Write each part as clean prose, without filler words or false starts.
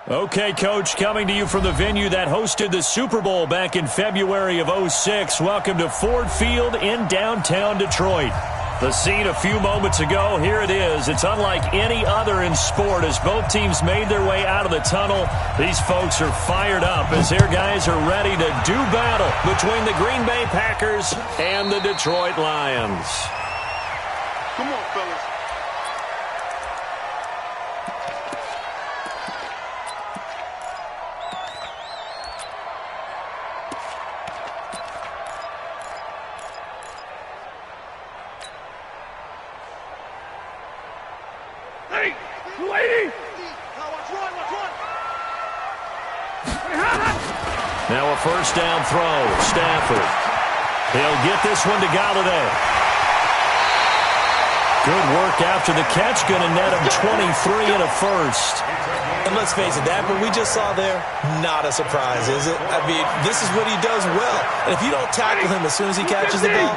Okay, Coach, coming to you from the venue that hosted the Super Bowl back in February of '06. Welcome to Ford Field in downtown Detroit. The scene a few moments ago, here it is. It's unlike any other in sport as both teams made their way out of the tunnel. These folks are fired up as their guys are ready to do battle between the Green Bay Packers and the Detroit Lions. Come on, fellas. Now a first down throw. Stafford. He'll get this one to Galladay. Good work after the catch. Going to net him 23 and a first. And let's face it, that what we just saw there, not a surprise, is it? I mean, this is what he does well. And if you don't tackle him as soon as he catches the ball,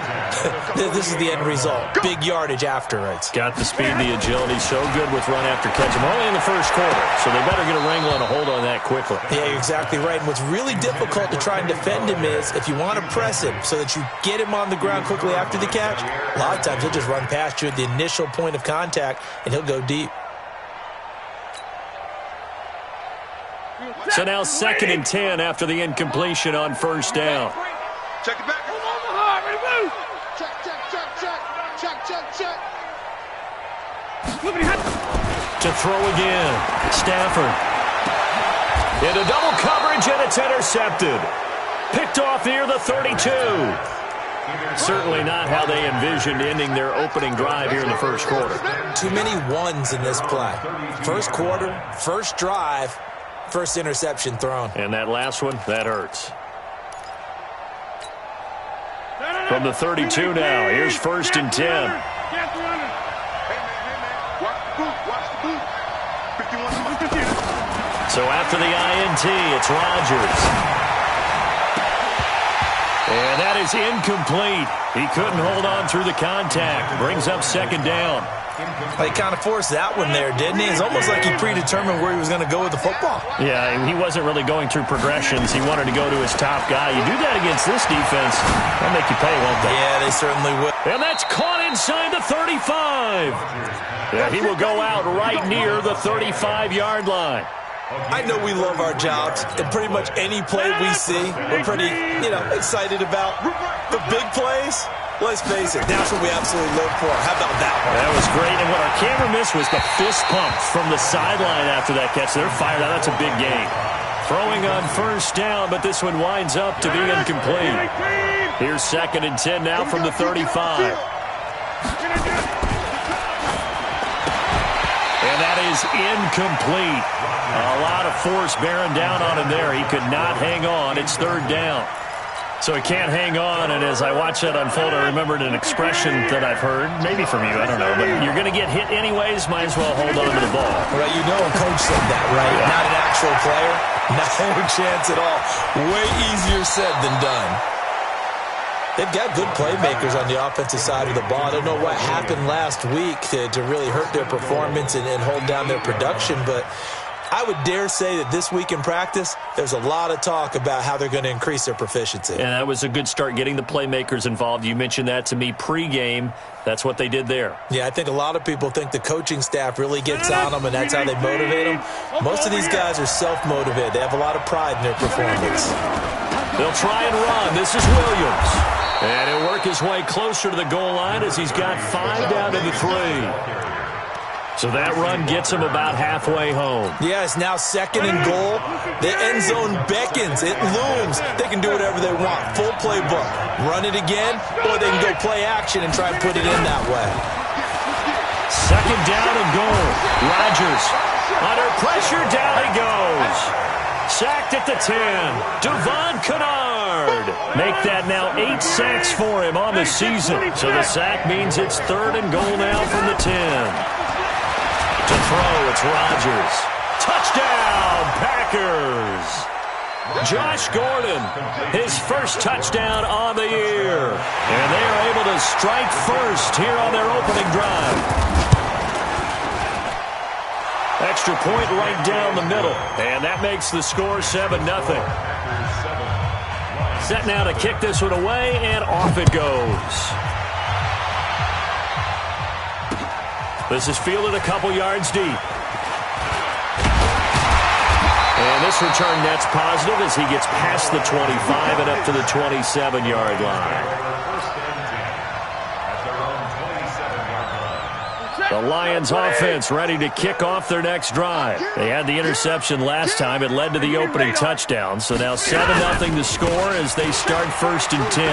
this is the end result. Big yardage afterwards. Got the speed, the agility, so good with run after catch. I'm only in the first quarter, so they better get a wrangle and a hold on that quickly. Yeah, you're exactly right. And what's really difficult to try and defend him is if you want to press him so that you get him on the ground quickly after the catch, a lot of times he'll just run past you at the initial point of contact, and he'll go deep. So now 2nd and 10 after the incompletion on first down. Check it back. Check, check, check, check. Check, check, check. To throw again. Stafford. Into double coverage, and it's intercepted. Picked off near the 32. Certainly not how they envisioned ending their opening drive here in the first quarter. Too many ones in this play. First quarter, first drive, first interception thrown. And that last one, that hurts. From the 32 now, here's 1st and 10. Hey, man. Watch the boot. 51. So after the INT, it's Rodgers. And that is incomplete. He couldn't hold on through the contact. Brings up 2nd down. He kind of forced that one there, didn't he? It's almost like he predetermined where he was going to go with the football. Yeah, he wasn't really going through progressions. He wanted to go to his top guy. You do that against this defense, they'll make you pay, won't they? Yeah, they certainly will. And that's caught inside the 35. Yeah, he will go out right near the 35-yard line. I know we love our jobs, and pretty much any play we see, we're pretty, excited about. The big plays, let's face it, that's what we absolutely live for. How about that one? That was great, and what our camera missed was the fist pump from the sideline after that catch. They're fired out. That's a big gain. Throwing on first down, but this one winds up to be incomplete. Here's 2nd and 10 now from the 35. And that is incomplete. A lot of force bearing down on him there. He could not hang on. It's 3rd down. So he can't hang on, and as I watch that unfold, I remembered an expression that I've heard, maybe from you, I don't know, but you're going to get hit anyways, might as well hold on to the ball. Right, a coach said that, right? Yeah. Not an actual player. No chance at all. Way easier said than done. They've got good playmakers on the offensive side of the ball. I don't know what happened last week to really hurt their performance and hold down their production, but I would dare say that this week in practice, there's a lot of talk about how they're going to increase their proficiency. And that was a good start, getting the playmakers involved. You mentioned that to me pregame. That's what they did there. Yeah, I think a lot of people think the coaching staff really gets on them, and that's how they motivate them. Most of these guys are self-motivated. They have a lot of pride in their performance. They'll try and run. This is Williams. And he'll work his way closer to the goal line as he's got 5 down to the 3. So that run gets him about halfway home. Yeah, it's now 2nd and goal. The end zone beckons. It looms. They can do whatever they want. Full playbook. Run it again, or they can go play action and try and put it in that way. 2nd down and goal. Rodgers under pressure. Down he goes. Sacked at the 10. Devon Kennard. Make that now 8 sacks for him on the season. So the sack means it's 3rd and goal now from the 10. To throw, it's Rodgers. Touchdown, Packers. Josh Gordon, his first touchdown on the year. And they are able to strike first here on their opening drive. That extra point right down the middle. And that makes the score 7-0. Set now to kick this one away, and off it goes. This is fielded a couple yards deep. And this return net's positive as he gets past the 25 and up to the 27-yard line. The Lions offense ready to kick off their next drive. They had the interception last time. It led to the opening touchdown. So now 7-0 to score as they start 1st and 10.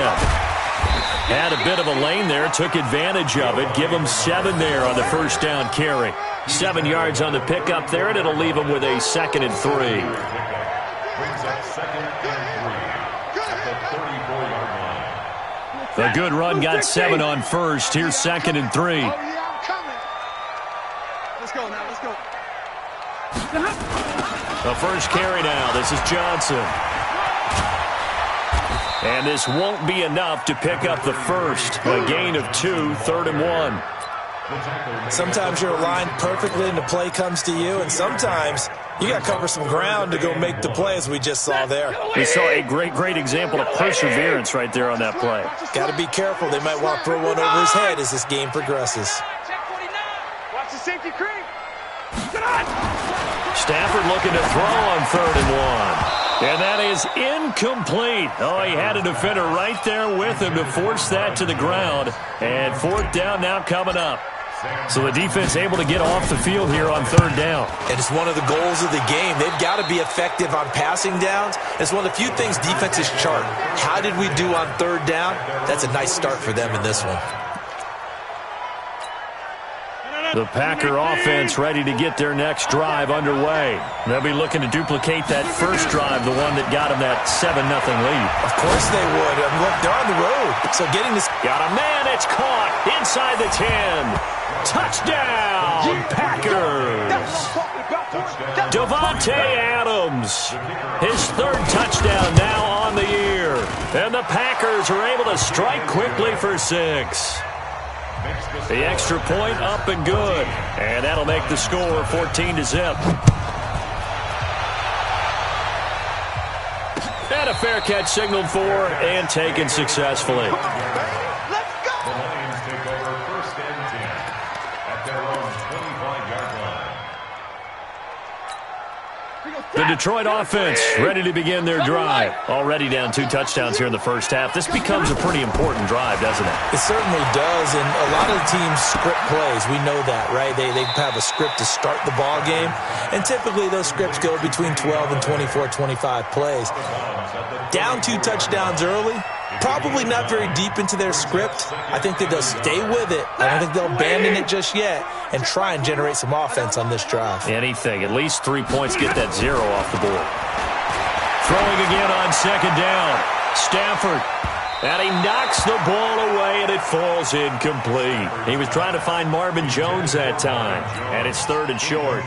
Had a bit of a lane there, took advantage of it. Give them 7 there on the first down carry. 7 yards on the pickup there, and it'll leave them with a 2nd and 3. The good run got 7 on first. Here's 2nd and 3. The first carry now. This is Johnson. And this won't be enough to pick up the first. A gain of 2, 3rd and 1. Sometimes you're aligned perfectly and the play comes to you, and sometimes you got to cover some ground to go make the play, as we just saw there. We saw a great example of perseverance right there on that play. Got to be careful. They might want to throw one over his head as this game progresses. Watch the safety creep. Stafford looking to throw on 3rd and 1. And that is incomplete. Oh, he had a defender right there with him to force that to the ground. And 4th down now coming up. So the defense able to get off the field here on 3rd down. And it's one of the goals of the game. They've got to be effective on passing downs. It's one of the few things defenses chart. How did we do on 3rd down? That's a nice start for them in this one. The Packer offense ready to get their next drive underway. They'll be looking to duplicate that first drive, the one that got them that 7-0 lead. Of course they would. I mean, look, they're on the road. So getting this... Got a man. It's caught inside the 10. Touchdown, Packers. Davante Adams. His 3rd touchdown now on the year. And the Packers are able to strike quickly for 6. The extra point up and good. And that'll make the score 14-0. And a fair catch signaled for and taken successfully. The Detroit offense ready to begin their drive. Already down 2 touchdowns here in the first half. This becomes a pretty important drive, doesn't it? It certainly does, and a lot of the teams script plays. We know that, right? They have a script to start the ball game, and typically those scripts go between 12 and 24, 25 plays. Down 2 touchdowns early, probably not very deep into their script. I think that they'll stay with it. I don't think they'll abandon it just yet and try and generate some offense on this drive. Anything. At least 3 points. Get that 0 off the board. Throwing again on 2nd down. Stafford. And he knocks the ball away, and it falls incomplete. He was trying to find Marvin Jones that time. And it's 3rd and short.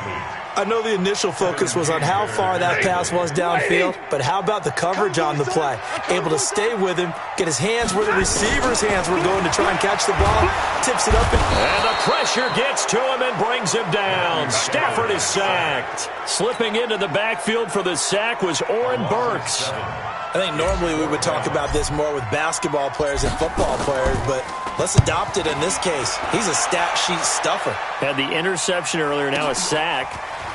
I know the initial focus was on how far that pass was downfield, but how about the coverage on the play? Able to stay with him, get his hands where the receiver's hands were going to try and catch the ball, tips it up. And the pressure gets to him and brings him down. Stafford is sacked. Slipping into the backfield for the sack was Oren Burks. I think normally we would talk about this more with basketball players and football players, but let's adopt it in this case. He's a stat sheet stuffer. Had the interception earlier, now a sack.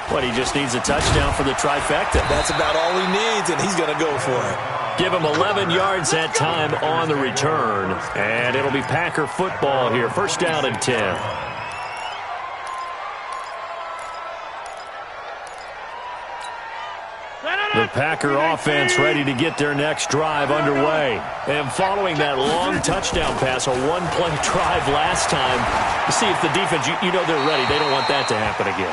What, he just needs a touchdown for the trifecta. That's about all he needs, and he's going to go for it. Give him 11 yards that time on the return. And it'll be Packer football here. 1st down and 10. The Packer offense ready to get their next drive underway. And following that long touchdown pass, a 1-play drive last time, you see if the defense, you know they're ready. They don't want that to happen again.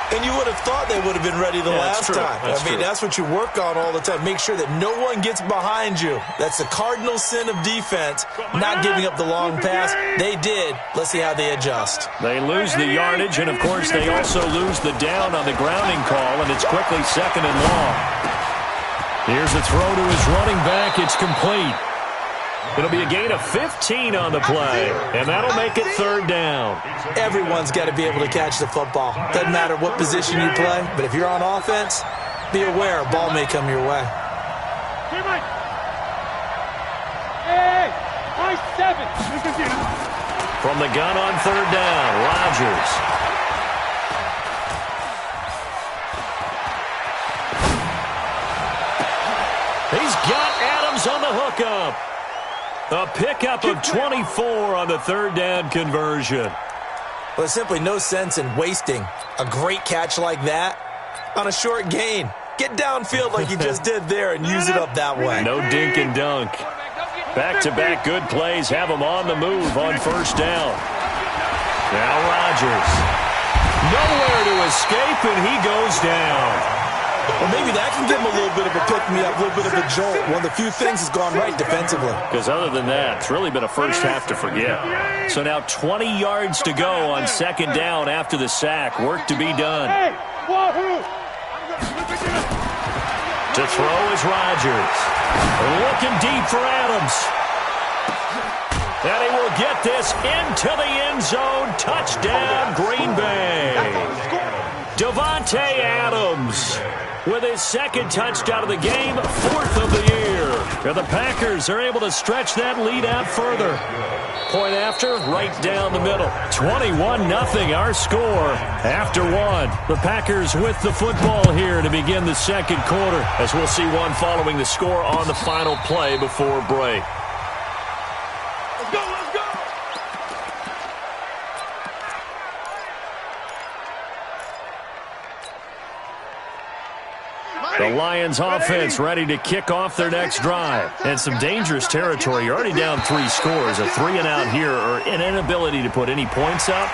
And you would have thought they would have been ready the last time. That's what you work on all the time. Make sure that no one gets behind you. That's the cardinal sin of defense, not giving up the long pass. They did. Let's see how they adjust. They lose the yardage, and, of course, they also lose the down on the grounding call, and it's quickly 2nd and long. Here's a throw to his running back. It's complete. It'll be a gain of 15 on the play, and that'll make it third down. Everyone's got to be able to catch the football. Doesn't matter what position you play, but if you're on offense, be aware a ball may come your way. Hey, nice 7. From the gun on third down, Rodgers. He's got Adams on the hookup. A pickup of 24 on the third down conversion. Well, there's simply no sense in wasting a great catch like that on a short gain. Get downfield like you just did there and use it up that way. No dink and dunk. Back-to-back good plays have him on the move on first down. Now Rodgers. Nowhere to escape, and he goes down. Well, maybe that can give him a little bit of a pick-me-up, a little bit of a jolt. One of the few things has gone right defensively. Because other than that, it's really been a first half to forget. So now 20 yards to go on second down after the sack. Work to be done. To throw is Rodgers. Looking deep for Adams. And he will get this into the end zone. Touchdown, Green Bay. Davante Adams with his second touchdown of the game, 4th of the year. And the Packers are able to stretch that lead out further. Point after, right down the middle. 21-0 our score after one. The Packers with the football here to begin the second quarter, as we'll see one following the score on the final play before break. Let's go, let's go! The Lions offense ready to kick off their next drive. And some dangerous territory. You're already down 3 scores. A 3-and-out here or an inability to put any points up.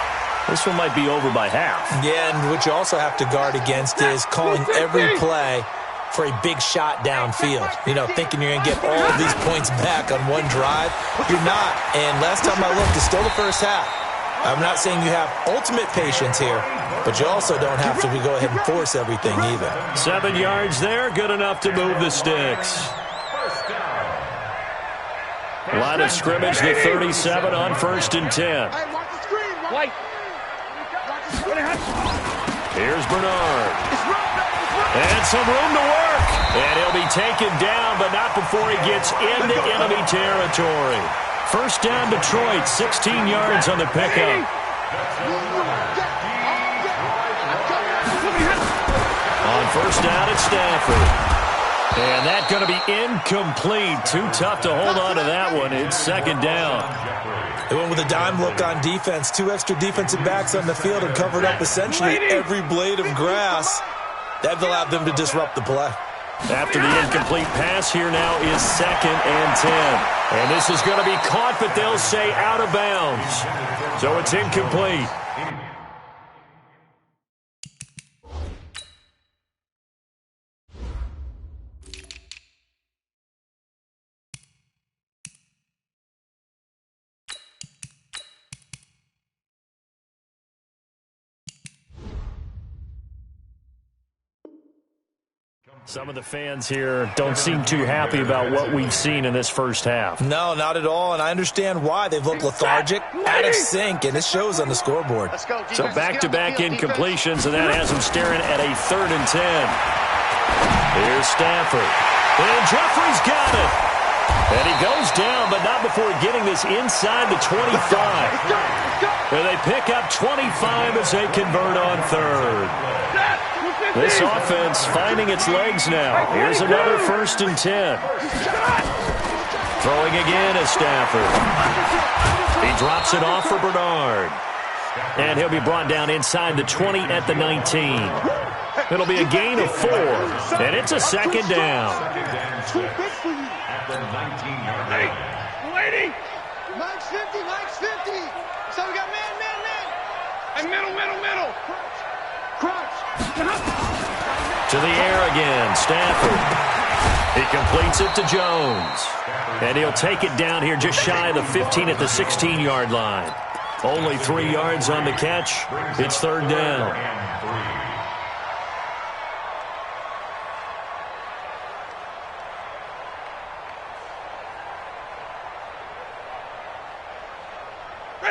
This one might be over by half. Yeah, and what you also have to guard against is calling every play for a big shot downfield. You know, thinking you're going to get all of these points back on one drive. You're not. And last time I looked, it's still the first half. I'm not saying you have ultimate patience here, but you also don't have to go ahead and force everything either. 7 yards there, good enough to move the sticks. Line of scrimmage, the 37 on 1st and 10. Here's Bernard. And some room to work. And he'll be taken down, but not before he gets into enemy territory. First down, Detroit, 16 yards on the pickup. On first down, it's Stafford. And that's going to be incomplete. Too tough to hold on to that one. It's second down. They went with a dime look on defense. 2 extra defensive backs on the field and covered up essentially every blade of grass. That allowed them to disrupt the play. After the incomplete pass, here now is 2nd and 10. And this is going to be caught, but they'll say out of bounds. So it's incomplete. Some of the fans here don't seem too happy about what we've seen in this first half. No, not at all, and I understand why. They've looked lethargic, out of sync, and it shows on the scoreboard. So back-to-back incompletions, and that has them staring at a 3rd and 10. Here's Stafford. And Jeffrey's got it. And he goes down, but not before getting this inside the 25. And they pick up 25 as they convert on 3rd. This offense finding its legs now. Here's another 1st and 10. Throwing again is Stafford. He drops it off for Bernard. And he'll be brought down inside the 20 at the 19. It'll be a gain of 4. And it's a second down. At the 19-yard line. Lady! Max 50, Max 50. So we got man. And middle. Crouch. To the air again, Stafford. He completes it to Jones. And he'll take it down here just shy of the 15 at the 16-yard line. Only 3 yards on the catch. It's 3rd down.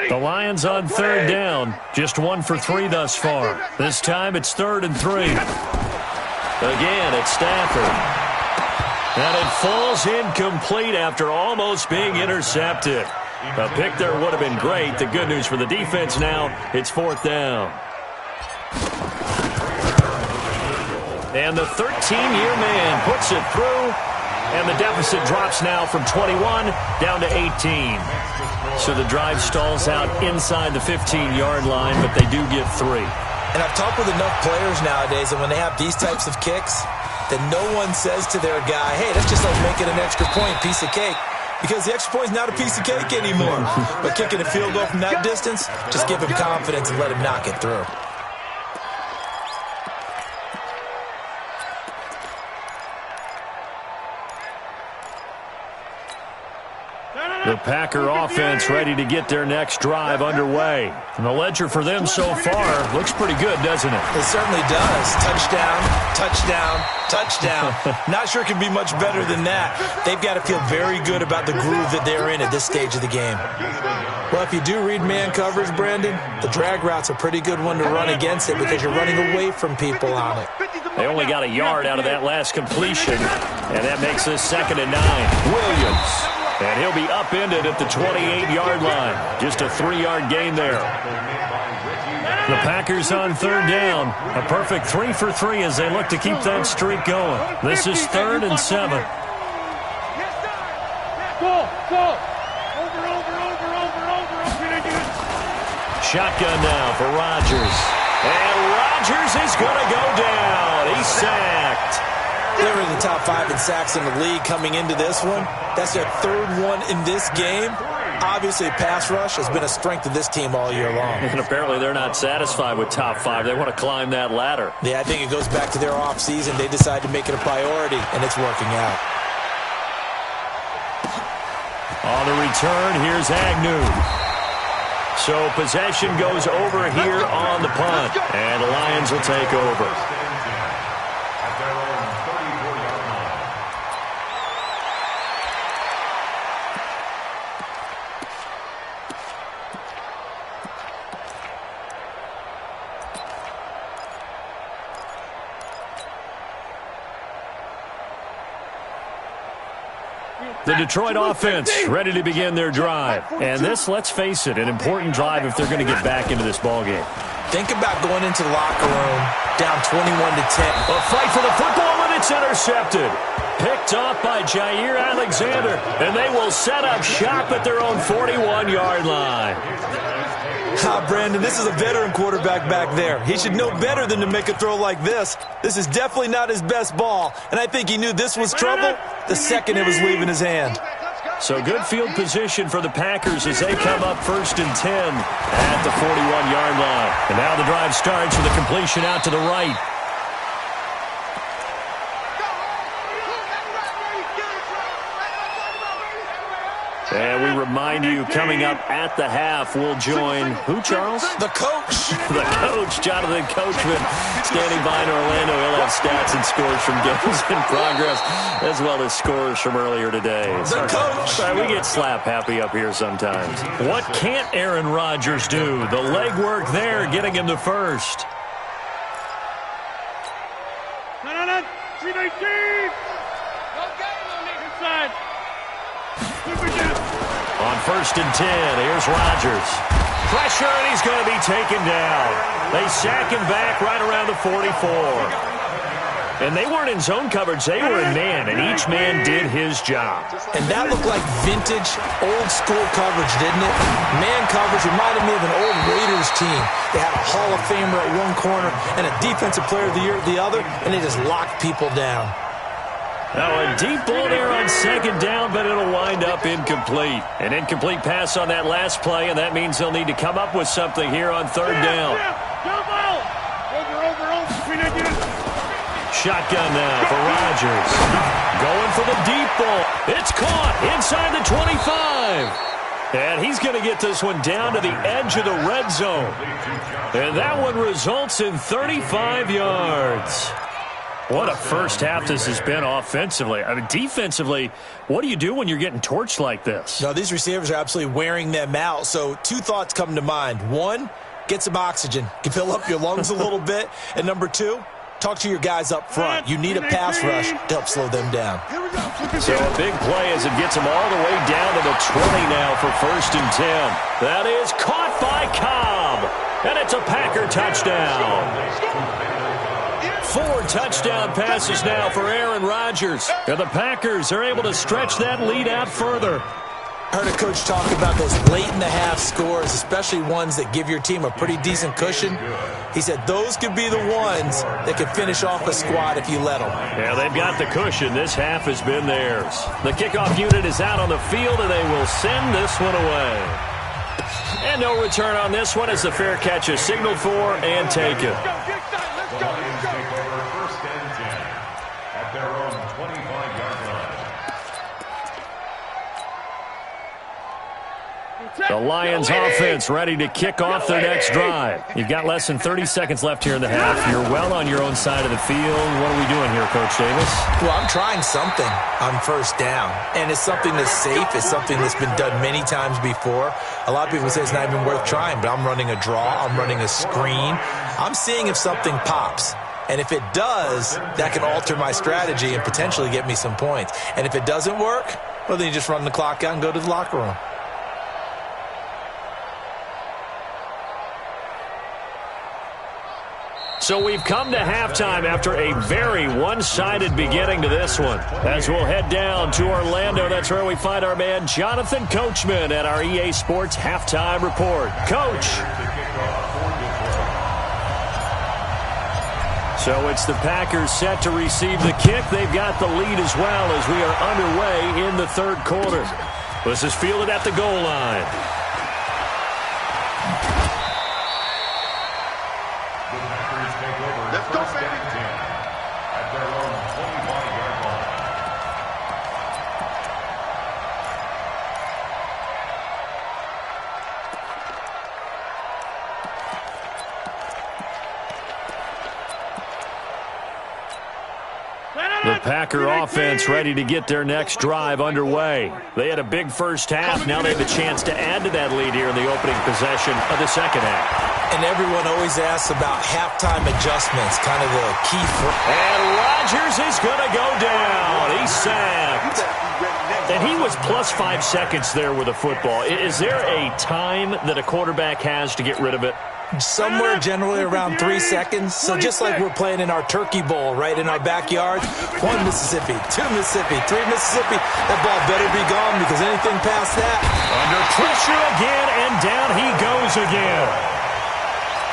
The Lions on third down. Just 1 for 3 thus far. This time it's 3rd and 3. Again, it's Stafford. And it falls incomplete after almost being intercepted. A pick there would have been great. The good news for the defense now, it's 4th down. And the 13-year man puts it through. And the deficit drops now from 21 down to 18. So the drive stalls out inside the 15-yard line, but they do get 3. And I've talked with enough players nowadays that when they have these types of kicks, that no one says to their guy, hey, that's just like making an extra point, piece of cake. Because the extra point is not a piece of cake anymore. But kicking a field goal from that distance, just give him confidence and let him knock it through. The Packer offense ready to get their next drive underway. And the ledger for them so far looks pretty good, doesn't it? It certainly does. Touchdown, touchdown, touchdown. Not sure it could be much better than that. They've got to feel very good about the groove that they're in at this stage of the game. Well, if you do read man coverage, Brandon, the drag route's a pretty good one to run against it because you're running away from people on it. They only got a yard out of that last completion, and that makes this 2nd and 9. Williams. And he'll be upended at the 28-yard line. Just a 3-yard gain there. The Packers on third down. A perfect 3 for 3 as they look to keep that streak going. This is 3rd and 7. Shotgun now for Rodgers. And Rodgers is going to go down. He's sacked. They're in the top 5 in sacks in the league coming into this one. That's their 3rd one in this game. Obviously, pass rush has been a strength of this team all year long. And apparently they're not satisfied with top 5. They want to climb that ladder. Yeah, I think it goes back to their offseason. They decide to make it a priority, and it's working out. On the return, here's Agnew. So possession goes over here on the punt, and the Lions will take over. The Detroit offense ready to begin their drive. And this, let's face it, an important drive if they're going to get back into this ballgame. Think about going into the locker room down 21-10. A fight for the football, and it's intercepted. Picked off by Jair Alexander, and they will set up shop at their own 41-yard line. Brandon, this is a veteran quarterback back there. He should know better than to make a throw like this. This is definitely not his best ball, and I think he knew this was trouble the second it was leaving his hand. So good field position for the Packers as they come up 1st and 10 at the 41-yard line. And now the drive starts with a completion out to the right. And we remind you, coming up at the half, we'll join who, Charles? The coach. The coach, Jonathan Coachman, standing by in Orlando. He'll have stats and scores from games in progress, as well as scores from earlier today. The coach. Sorry, we get slap happy up here sometimes. What can't Aaron Rodgers do? The legwork there, getting him the first. No. 319. Inside. On 1st and 10, here's Rodgers. Pressure, and he's going to be taken down. They sack him back right around the 44. And they weren't in zone coverage. They were in man, and each man did his job. And that looked like vintage, old-school coverage, didn't it? Man coverage reminded me of an old Raiders team. They had a Hall of Famer at one corner and a Defensive Player of the Year at the other, and they just locked people down. Now a deep ball there on 2nd down, but it'll wind up incomplete. An incomplete pass on that last play, and that means they'll need to come up with something here on 3rd down. Shotgun now for Rodgers. Going for the deep ball. It's caught inside the 25. And he's going to get this one down to the edge of the red zone. And that one results in 35 yards. What a first half this has been offensively. I mean, defensively, what do you do when you're getting torched like this? No, these receivers are absolutely wearing them out. So two thoughts come to mind. One, get some oxygen. Fill up your lungs a little bit. And number two, talk to your guys up front. You need a pass rush to help slow them down. So a big play as it gets them all the way down to the 20 now for 1st and 10. That is caught by Cobb. And it's a Packer touchdown. 4 touchdown passes now for Aaron Rodgers. And the Packers are able to stretch that lead out further. I heard a coach talk about those late-in-the-half scores, especially ones that give your team a pretty decent cushion. He said those could be the ones that could finish off a squad if you let them. Yeah, they've got the cushion. This half has been theirs. The kickoff unit is out on the field, and they will send this one away. And no return on this one as the fair catch is signaled for and taken. The Lions offense ready to kick off their next drive. You've got less than 30 seconds left here in the half. You're well on your own side of the field. What are we doing here, Coach Davis? Well, I'm trying something on first down, and it's something that's safe. It's something that's been done many times before. A lot of people say it's not even worth trying, but I'm running a draw. I'm running a screen. I'm seeing if something pops. And if it does, that can alter my strategy and potentially get me some points. And if it doesn't work, well, then you just run the clock out and go to the locker room. So we've come to halftime after a very one-sided beginning to this one. As we'll head down to Orlando, that's where we find our man Jonathan Coachman at our EA Sports Halftime Report. Coach. So it's the Packers set to receive the kick. They've got the lead as well as we are underway in the third quarter. This is fielded at the goal line. The Packer offense ready to get their next drive underway. They had a big first half. Now they have a chance to add to that lead here in the opening possession of the second half. And everyone always asks about halftime adjustments, kind of the key for... And Rodgers is going to go down. He's sacked. And he was plus 5 seconds there with a football. Is there a time that a quarterback has to get rid of it? Somewhere generally around 3 seconds. So just like we're playing in our turkey bowl right in our backyard, 1 Mississippi, 2 Mississippi, 3 Mississippi, that ball better be gone because anything past that. Under pressure again, and down he goes again.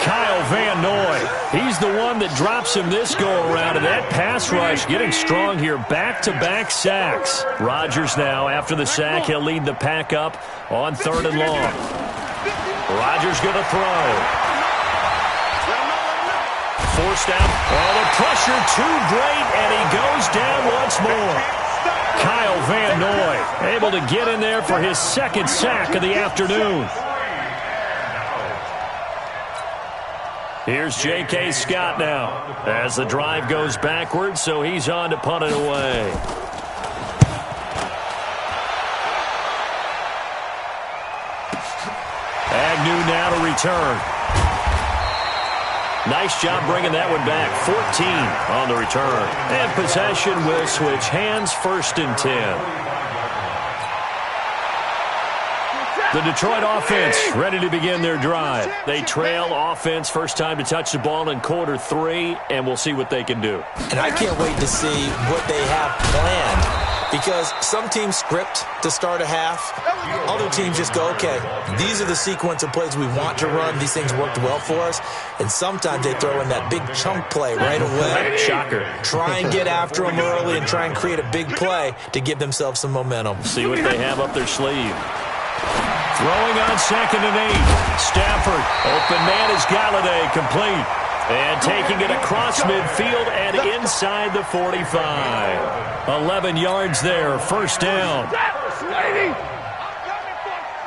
Kyle Van Noy, he's the one that drops him this go-around, and that pass rush getting strong here, back-to-back sacks. Rodgers now, after the sack, he'll lead the pack up on 3rd and long. Rodgers going to throw. Forced out. Oh, the pressure too great, and he goes down once more. Kyle Van Noy able to get in there for his 2nd sack of the afternoon. Here's J.K. Scott now as the drive goes backwards, so he's on to punt it away. Agnew now to return. Nice job bringing that one back. 14 on the return. And possession will switch hands, 1st and 10. The Detroit offense ready to begin their drive. They trail offense, first time to touch the ball in quarter 3, and we'll see what they can do. And I can't wait to see what they have planned. Because some teams script to start a half. Other teams just go, okay, these are the sequence of plays we want to run. These things worked well for us. And sometimes they throw in that big chunk play right away. Shocker. Try and get after them early and try and create a big play to give themselves some momentum. See what they have up their sleeve. Throwing on 2nd and 8. Stafford. Open man is Galladay, complete. And taking it across midfield and inside the 45. 11 yards there, 1st down.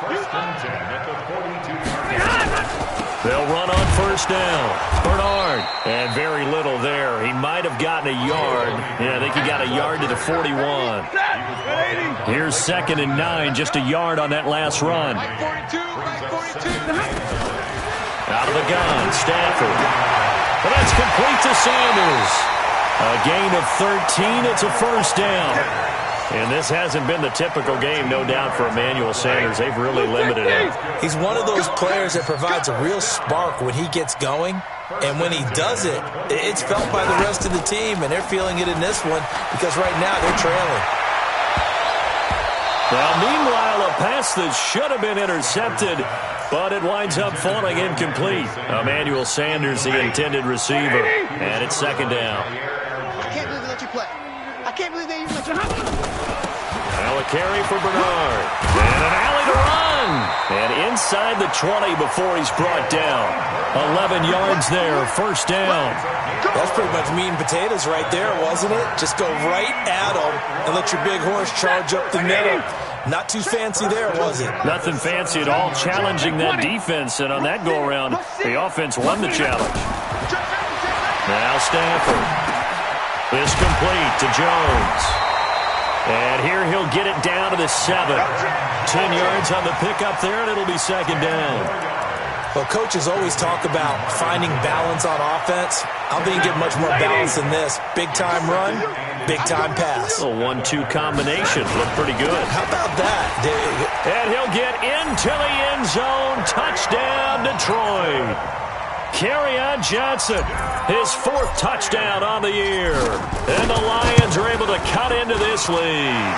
First and 10 at the 42-yard line. They'll run on first down. Bernard. And very little there. He might have gotten a yard. Yeah, I think he got a yard to the 41. Here's 2nd and 9, just a yard on that last run. Out of the gun, Stafford. Well, that's complete to Sanders. A gain of 13. It's a first down. And this hasn't been the typical game, no doubt, for Emmanuel Sanders. They've really limited him. He's one of those players that provides a real spark when he gets going. And when he does it, it's felt by the rest of the team. And they're feeling it in this one because right now they're trailing. Well, meanwhile, a pass that should have been intercepted, but it winds up falling incomplete. Emmanuel Sanders, the intended receiver. And it's 2nd down. I can't believe they let you play. I can't believe they even let you Well, a carry for Bernard. And an alley to run. And inside the 20 before he's brought down. 11 yards there, first down. That's pretty much meat and potatoes right there, wasn't it? Just go right at him and let your big horse charge up the middle. Not too fancy there, was it? Nothing fancy at all, challenging that defense. And on that go-around, the offense won the challenge. Now Stafford. This complete to Jones. And here he'll get it down to the 7. 10 yards on the pickup there, and it'll be 2nd down. Well, coaches always talk about finding balance on offense. I don't think you get much more balance than this. Big-time run, big-time pass. A 1-2 combination. Looked pretty good. How about that? And he'll get into the end zone. Touchdown, Detroit. Kerryon Johnson, his 4th touchdown on the year. And the Lions are able to cut into this lead.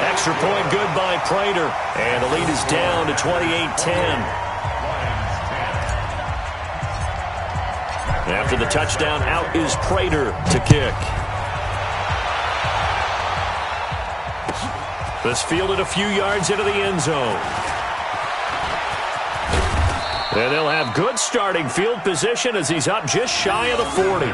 Extra point good by Prater. And the lead is down to 28-10. After the touchdown, out is Prater to kick. This fielded a few yards into the end zone. And they'll have good starting field position as he's up just shy of the 40.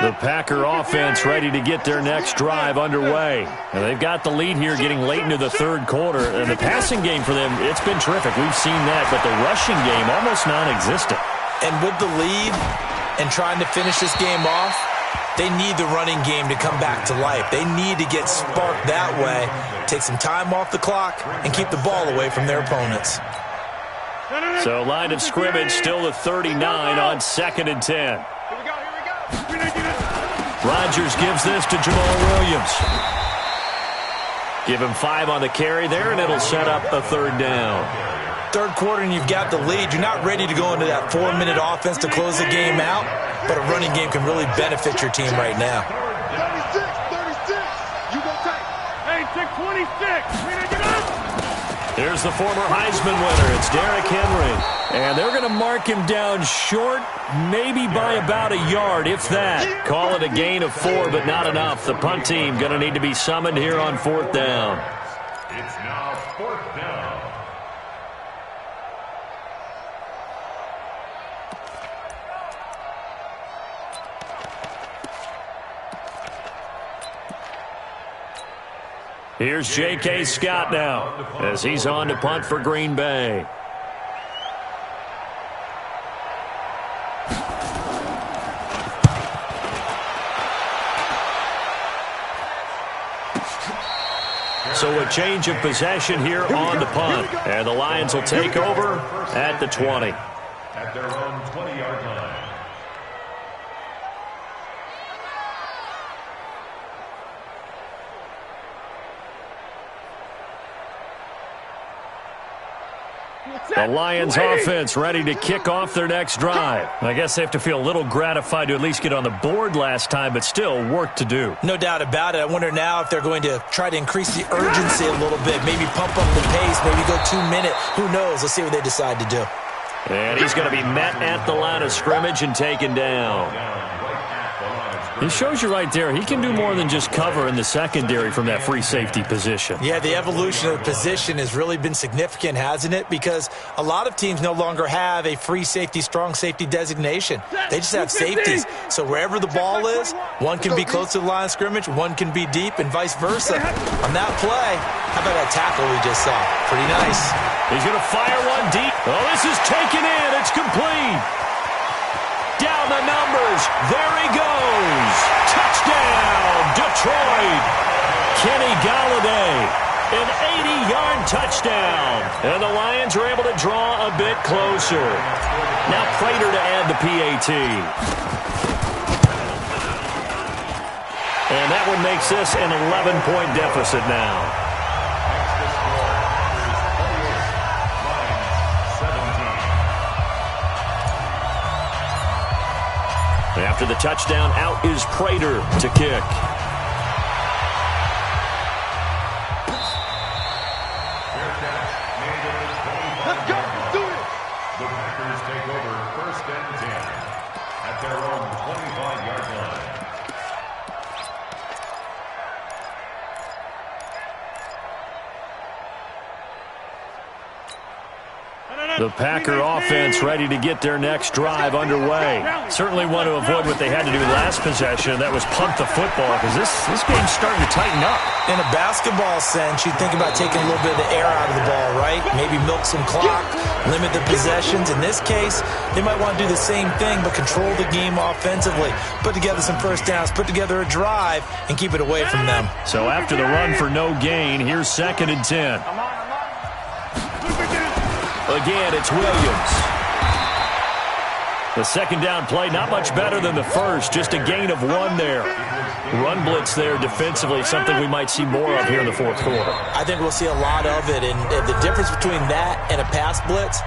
The Packer offense ready to get their next drive underway. And they've got the lead here getting late into the 3rd quarter. And the passing game for them, it's been terrific. We've seen that, but the rushing game almost non-existent. And with the lead and trying to finish this game off, they need the running game to come back to life. They need to get sparked that way, take some time off the clock, and keep the ball away from their opponents. So line of scrimmage still at 39 on 2nd and 10. Rodgers gives this to Jamal Williams. Give him 5 on the carry there, and it'll set up a 3rd down. 3rd quarter, and you've got the lead. You're not ready to go into that 4-minute offense to close the game out, but a running game can really benefit your team right now. 36. You go tight. Hey, 626. Here's the former Heisman winner. It's Derrick Henry. And they're going to mark him down short, maybe by about a yard, if that. Call it a gain of 4, but not enough. The punt team going to need to be summoned here on 4th down. It's now 4th down. Here's J.K. Scott now as he's on to punt for Green Bay. So a change of possession here on the punt. And the Lions will take over at the 20. At their own 20-yard line. The Lions offense ready to kick off their next drive. I guess they have to feel a little gratified to at least get on the board last time, but still work to do. No doubt about it. I wonder now if they're going to try to increase the urgency a little bit, maybe pump up the pace, maybe go 2-minute. Who knows? Let's see what they decide to do. And he's going to be met at the line of scrimmage and taken down. He shows you right there, he can do more than just cover in the secondary from that free safety position. Yeah, the evolution of the position has really been significant, hasn't it? Because a lot of teams no longer have a free safety, strong safety designation. They just have safeties. So wherever the ball is, one can be close to the line of scrimmage, one can be deep, and vice versa. On that play, how about that tackle we just saw? Pretty nice. He's going to fire one deep. Oh, this is taken in. It's complete. Down the numbers. There he goes. Touchdown, Detroit. Kenny Golladay, an 80-yard touchdown. And the Lions are able to draw a bit closer. Now Prater to add the PAT. And that one makes this an 11-point deficit now. After the touchdown, out is Prater to kick. Let's go. Do it. The Packers take over 1st and 10 at their own 25-yard line. The Packer offense ready to get their next drive underway. Certainly want to avoid what they had to do last possession. That was punt the football, because this game's starting to tighten up. In a basketball sense, you think about taking a little bit of the air out of the ball, right? Maybe milk some clock, limit the possessions. In this case, they might want to do the same thing, but control the game offensively. Put together some first downs, put together a drive, and keep it away from them. So after the run for no gain, here's 2nd and 10. Again, it's Williams. The second down play, not much better than the first, just a gain of 1 there. Run blitz there defensively, something we might see more of here in the 4th quarter. I think we'll see a lot of it, and the difference between that and a pass blitz,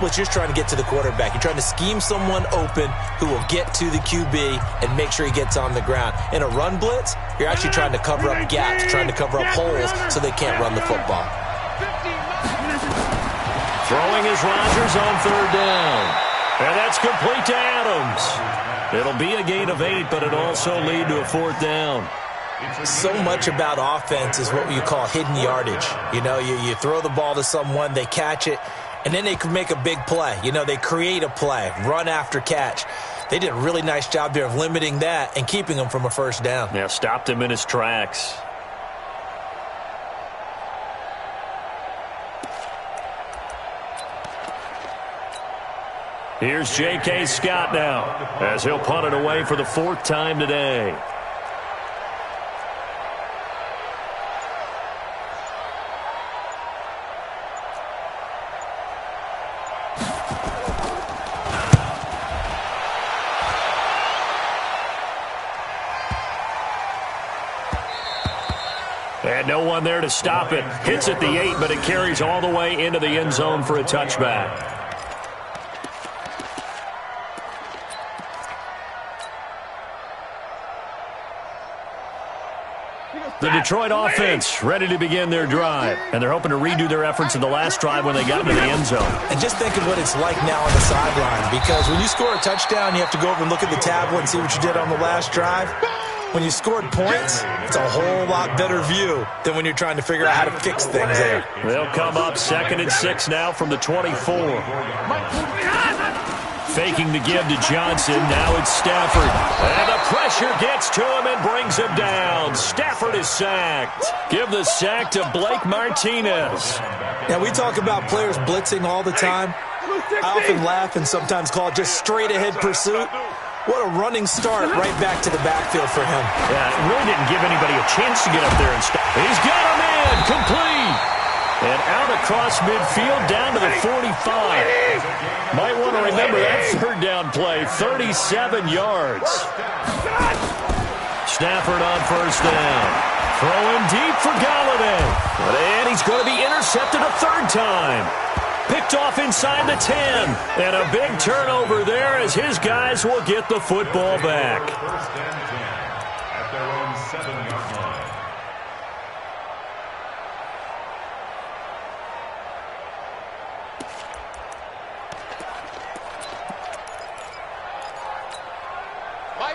you're just trying to get to the quarterback. You're trying to scheme someone open who will get to the QB and make sure he gets on the ground. In a run blitz, you're actually trying to cover up gaps, trying to cover up holes so they can't run the football. Throwing is Rodgers on 3rd down. And that's complete to Adams. It'll be a gain of 8, but it'll also lead to a 4th down. So much about offense is what you call hidden yardage. You know, you throw the ball to someone, they catch it, and then they can make a big play. You know, they create a play, run after catch. They did a really nice job there of limiting that and keeping him from a 1st down. Yeah, stopped him in his tracks. Here's J.K. Scott now, as he'll punt it away for the 4th time today. And no one there to stop it. Hits at the 8, but it carries all the way into the end zone for a touchback. The Detroit offense ready to begin their drive, and they're hoping to redo their efforts in the last drive when they got into the end zone. And just think of what it's like now on the sideline, because when you score a touchdown, you have to go over and look at the tablet and see what you did on the last drive. When you scored points, it's a whole lot better view than when you're trying to figure out how to fix things there. They'll come up 2nd and 6 now from the 24. Faking the give to Johnson. Now it's Stafford. And the pressure gets to him and brings him down. Stafford is sacked. Give the sack to Blake Martinez. Now, we talk about players blitzing all the time. I often laugh and sometimes call it just straight-ahead pursuit. What a running start right back to the backfield for him. Yeah, it really didn't give anybody a chance to get up there and stop. He's got him in. Complete. And out across midfield down to the 45. Might want to remember that 3rd down play, 37 yards. Stafford on 1st down. Throwing deep for Golladay. And he's going to be intercepted a 3rd time. Picked off inside the 10. And a big turnover there as his guys will get the football back. 1st and 10 at their own 7-yard line.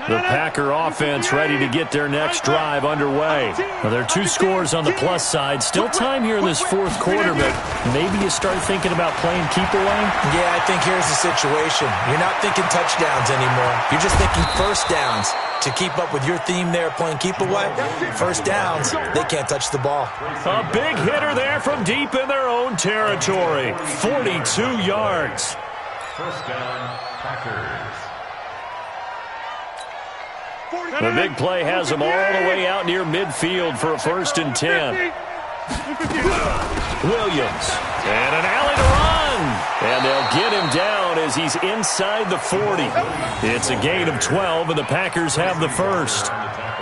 The Packer offense ready to get their next drive underway. Well, there are 2 scores on the plus side. Still time here in this fourth quarter, but maybe you start thinking about playing keep away? Yeah, I think here's the situation. You're not thinking touchdowns anymore. You're just thinking first downs. To keep up with your theme there, playing keep away, first downs, they can't touch the ball. A big hitter there from deep in their own territory. 42 yards. First down, Packers. The big play has them all the way out near midfield for a 1st and 10. Williams. And an alley to run. And they'll get him down as he's inside the 40. It's a gain of 12, and the Packers have the first.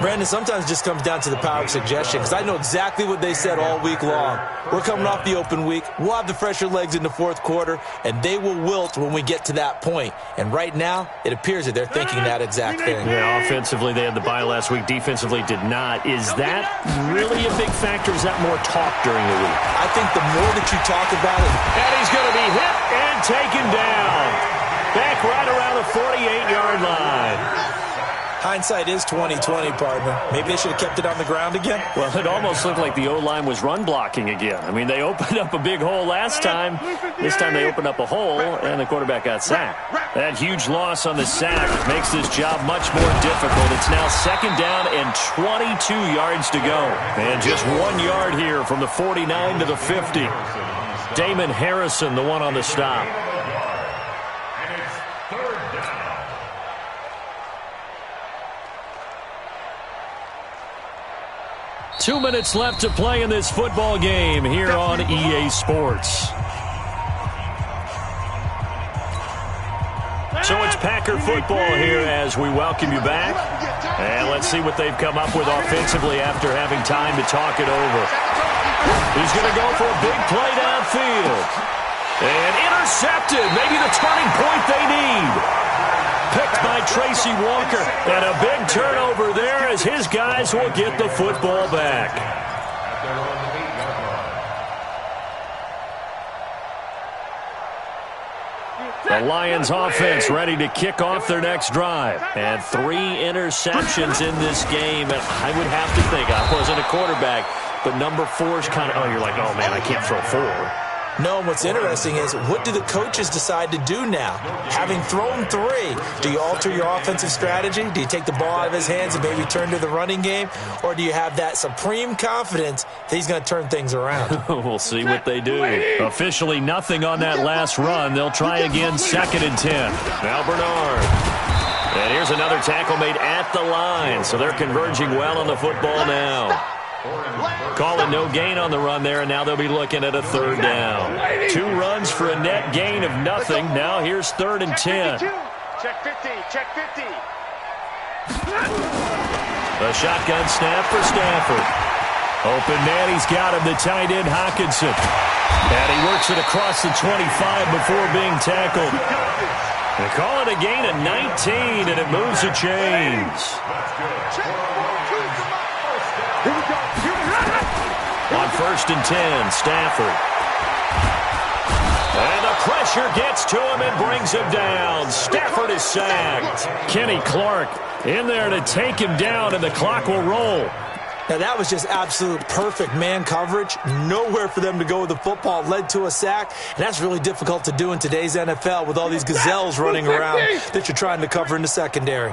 Brandon, sometimes it just comes down to the power of suggestion, because I know exactly what they said all week long. We're coming off the open week. We'll have the fresher legs in the fourth quarter, and they will wilt when we get to that point. And right now, it appears that they're thinking that exact thing. Yeah, offensively, they had the bye last week. Defensively, did not. Is that really a big factor? Is that more talk during the week? I think the more that you talk about it. And he's going to be hit and taken down. Back right around the 48-yard line. Hindsight is 20/20, partner. Maybe they should have kept it on the ground again. Well, it almost looked like the O-line was run blocking again. I mean, they opened up a big hole last time. This time they opened up a hole, and the quarterback got sacked. That huge loss on the sack makes this job much more difficult. It's now 2nd down and 22 yards to go. And just 1 yard here from the 49 to the 50. Damon Harrison, the one on the stop. 2 minutes left to play in this football game here on EA Sports. So it's Packer football here as we welcome you back. And let's see what they've come up with offensively after having time to talk it over. He's going to go for a big play downfield. And intercepted. Maybe the turning point they need. Picked by Tracy Walker. And a big turnover there as his guys will get the football back. The Lions offense ready to kick off their next drive. And 3 interceptions in this game. And I would have to think, I wasn't a quarterback, but number 4 is kind of, you're like, oh, man, I can't throw 4. No, and what's interesting is, what do the coaches decide to do now? Having thrown 3, do you alter your offensive strategy? Do you take the ball out of his hands and maybe turn to the running game? Or do you have that supreme confidence that he's going to turn things around? We'll see what they do. Officially nothing on that last run. They'll try again, 2nd and 10. Now Bernard. And here's another tackle made at the line. So they're converging well on the football now. Calling no gain on the run there, and now they'll be looking at a 3rd down. 2 runs for a net gain of nothing. Now here's 3rd and 10. Check 50, check 50. A shotgun snap for Stafford. Open man, he's got him, the tight end Hockenson. And he works it across the 25 before being tackled. They call it a gain of 19, and it moves the chains. On 1st and 10, Stafford. And the pressure gets to him and brings him down. Stafford is sacked. Kenny Clark in there to take him down, and the clock will roll. Now, that was just absolute perfect man coverage. Nowhere for them to go with the football. Led to a sack, and that's really difficult to do in today's NFL with all these gazelles running around that you're trying to cover in the secondary.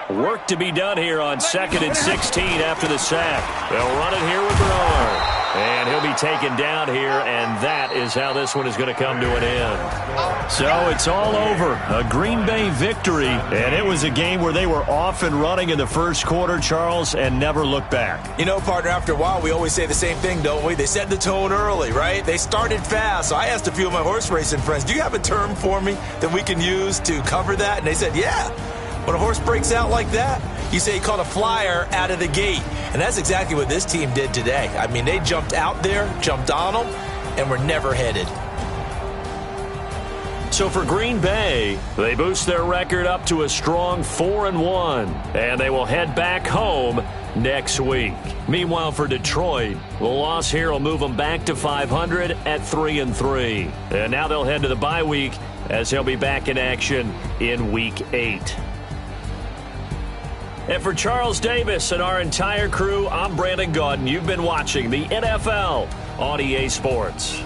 Work to be done here on 2nd and 16 after the sack. They'll run it here with Bernard. And he'll be taken down here, and that is how this one is going to come to an end. So it's all over. A Green Bay victory, and it was a game where they were off and running in the first quarter, Charles, and never looked back. You know, partner, after a while, we always say the same thing, don't we? They set the tone early, right? They started fast. So I asked a few of my horse racing friends, do you have a term for me that we can use to cover that? And they said, yeah. When a horse breaks out like that, you say he caught a flyer out of the gate. And that's exactly what this team did today. I mean, they jumped out there, jumped on them, and were never headed. So for Green Bay, they boost their record up to a strong 4-1, and they will head back home next week. Meanwhile, for Detroit, the loss here will move them back to 500 at 3-3. And now they'll head to the bye week as they'll be back in action in Week 8. And for Charles Davis and our entire crew, I'm Brandon Gaudin. You've been watching the NFL on EA Sports.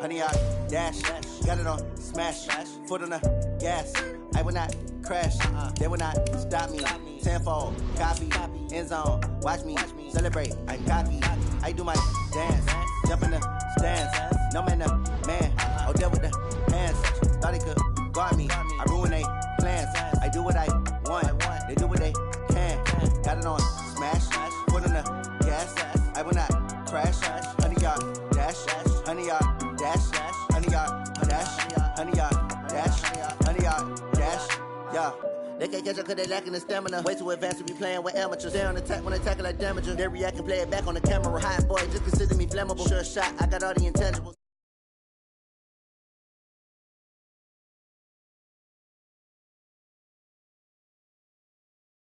Honey, I dash, got it on smash, foot on the gas. I will not crash, they will not stop me. Tenfold, copy, end zone, watch me celebrate. I copy, I do my dance, jump in the stands. No man, man, oh, there with the hands. Thought he could guard me, I ruin they plans. I do what I want, they do what they can. Got it on smash, foot on the gas. I will not crash, honey, y'all dash, honey, y'all dash, honey, y'all dash, honey, y'all dash, honey, y'all dash, yeah. They can't catch up cause they lacking the stamina. Way too advanced to be playing with amateurs. Stay on attack when attacking like damager. They react and play it back on the camera. Hot boy, just consider me flammable. Sure shot, I got all the intangibles.